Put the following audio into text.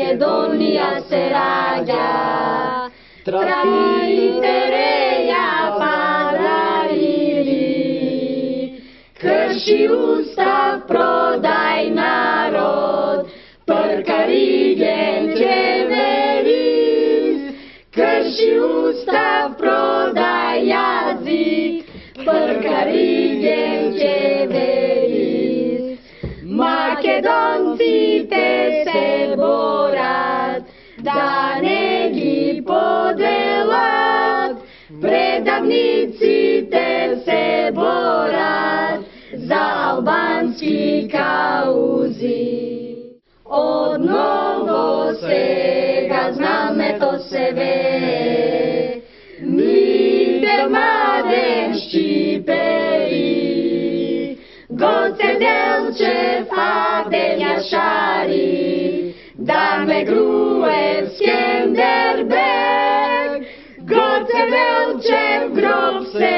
Македонија се раѓа. Трафите реја параири, крши устав, продај народ, пркари генчеверис, крши устав, продај јазик, пркари генчеверис. Македонците се борат, да не ги поделат, предавниците се борат за албански каузи. Одново сега знамето се вее, мите младен Шчипери, Гоце Делчев, Адем Јашари, Даме Груевски, Ендербег, Гоце Делчев, гроб се